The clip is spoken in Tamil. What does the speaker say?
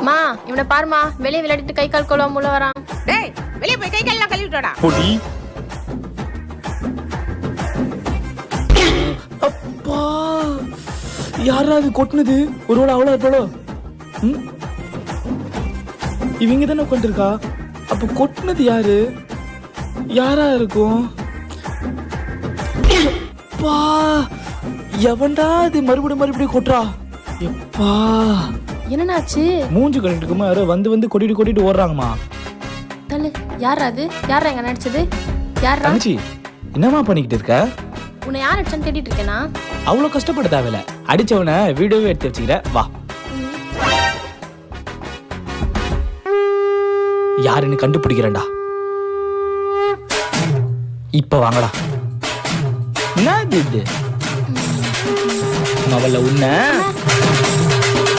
மா இவனை பாருமா, வெளியே விளையாடிட்டு கை கால் கழுவாம உள்ள வரான். டேய் வெளியே போய் கை கால் கழுவிட்டோடா. பொடி அப்பா, யாராவது கொட்டினது? ஒருவேளை அவ்வளோ இருப்பாளோ? இவங்க தானே உட்காந்துருக்கா. அப்ப கொட்டினது யாரு? யாரா இருக்கும்? எப்பா, எவன்டா இது மறுபடியும் கொட்டுறா? எப்பா, என்னன்னாச்சு? மூஞ்சி கட்டிட்டு இருக்குமா யாரோ வந்து கொட்டிட்டு ஓடுறாங்கம்மா. தள்ளு. யாரா அது? யாரா எங்க நடிச்சது? யாரா? தங்கச்சி, என்னம்மா பண்ணிக்கிட்டு இருக்க? உன்னை யார் அடிச்சான்னு தேடிட்டு இருக்கேனா? அவ்வளோ கஷ்டப்பட தேவையில்ல, அடிச்சவனை வீடியோவே எடுத்து வச்சுக்கிற. வா, யாருன்னு கண்டுபிடிக்கிறேன்டா. இப்ப வாங்கடா. என்ன இது? அவள உன்ன